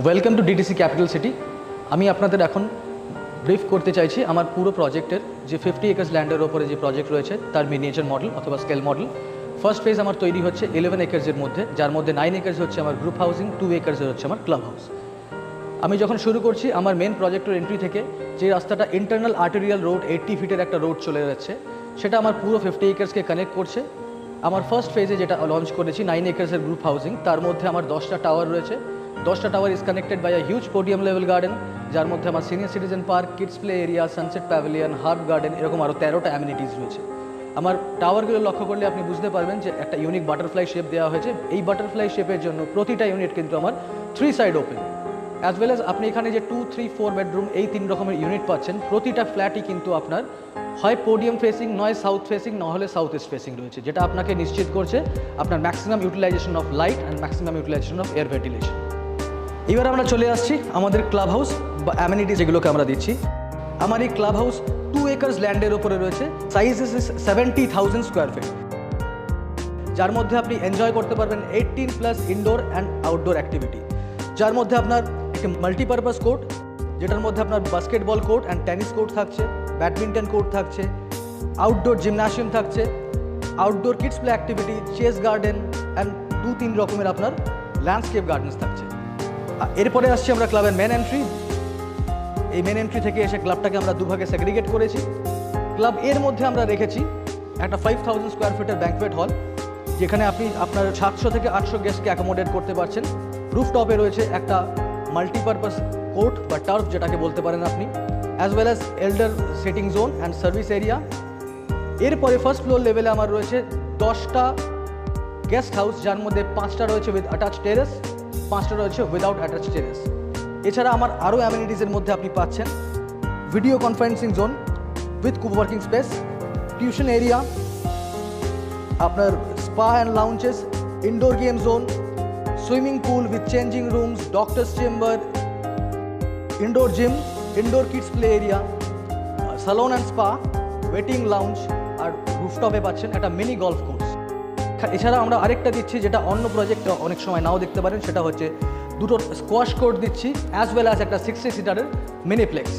Welcome to DTC capital city. আমি আপনাদের এখন ব্রিফ করতে চাইছি আমার পুরো প্রজেক্টের যে 50 একর্স ল্যান্ডের ওপরে যে প্রজেক্ট রয়েছে তার মিনিয়েচার মডেল অথবা স্কেল মডেল। ফার্স্ট ফেজ আমার তৈরি হচ্ছে 11 একর্সের মধ্যে, যার মধ্যে 9 একর্স হচ্ছে আমার গ্রুপ হাউসিং, 2 একর্সের হচ্ছে আমার ক্লাব হাউস। আমি যখন শুরু করছি আমার মেন প্রজেক্টের এন্ট্রি থেকে যে রাস্তাটা ইন্টারনাল আর্টেরিয়াল রোড 80 ফিটের একটা রোড চলে যাচ্ছে, সেটা আমার পুরো 50 একর্সকে কানেক্ট করছে। আমার ফার্স্ট ফেজে যেটা লঞ্চ করেছি 9 একর্সের গ্রুপ হাউসিং, তার মধ্যে আমার 10টা টাওয়ার রয়েছে। 10টা tower is connected by a huge podium level garden, যার মধ্যে আমার senior citizen park, kids play area, sunset pavilion, herb garden, এরকম আরও 13টা অ্যামিনিটিস রয়েছে। আমার টাওয়ারগুলো লক্ষ্য করলে আপনি বুঝতে পারবেন যে একটা ইউনিক বাটারফ্লাই শেপ দেওয়া হয়েছে। এই বাটারফ্লাই শেপের জন্য প্রতিটা ইউনিট কিন্তু আমার 3 side open, as well as আপনি এখানে যে 2, 3, 4 বেডরুম এই 3 রকমের ইউনিট পাচ্ছেন। প্রতিটা ফ্ল্যাটই কিন্তু আপনার হয় পোডিয়াম ফেসিং, নয় সাউথ ফেসিং, নহলে সাউথ ইস্ট ফেসিং রয়েছে, যেটা আপনাকে নিশ্চিত করছে আপনার maximum utilisation of light and maximum utilisation of air ventilation. এবার আমরা চলে আসছি আমাদের ক্লাব হাউস বা অ্যামিনিটিস যেগুলোকে আমরা দিচ্ছি। আমার এই ক্লাব হাউস 2 একর্স ল্যান্ডের ওপরে রয়েছে, সাইজ ইজ 70,000 স্কোয়ার ফিট, যার মধ্যে আপনি এনজয় করতে পারবেন 18+ ইনডোর অ্যান্ড আউটডোর অ্যাক্টিভিটি, যার মধ্যে আপনার একটি মাল্টিপারপাস কোর্ট, যেটার মধ্যে আপনার basketball court and tennis court থাকছে, ব্যাডমিন্টন কোর্ট থাকছে, আউটডোর জিমন্যাসিয়াম থাকছে, outdoor kids play activity, chess garden and 2-3 রকমের আপনার ল্যান্ডস্কেপ গার্ডেন্স থাকছে। এরপরে আসছি আমরা ক্লাবের মেন এন্ট্রি। এই মেন এন্ট্রি থেকে এসে ক্লাবটাকে আমরা দুভাগে সেগ্রিগেট করেছি। ক্লাব এর মধ্যে আমরা রেখেছি একটা 5000 স্কোয়ার ফিটের ব্যাঙ্কোয়েট হল, যেখানে আপনি আপনার 700 থেকে 800 গেস্টকে অ্যাকোমোডেট করতে পারছেন। রুফটপে রয়েছে একটা মাল্টিপারপাস কোর্ট বা টার্ফ যেটাকে বলতে পারেন আপনি, as well as elder sitting zone and service area. এরপরে ফার্স্ট ফ্লোর লেভেলে আমার রয়েছে 10টা গেস্ট হাউস, যার মধ্যে 5টা রয়েছে উইথ অ্যাটাচ টেরেস, 5টা রয়েছে উইদাউট অ্যাটাচ টেরেস। এছাড়া আমার আরও অ্যামিনিটিসের মধ্যে আপনি পাচ্ছেন video conferencing zone with coworking space, tuition area, আপনার spa and lounges, indoor game zone, swimming pool with changing rooms, doctors chamber, indoor gym, indoor kids play area, salon and spa, waiting lounge, আর রুফটপে পাচ্ছেন একটা mini golf course. এছাড়া আমরা আরেকটা দিচ্ছি যেটা অন্য প্রজেক্টে অনেক সময় নাও দেখতে পারেন, সেটা হচ্ছে দুটো স্কোয়াশ কোর্ট দিচ্ছি, অ্যাজ ওয়েল অ্যাজ একটা 60 সিটারের মিনিপ্লেক্স।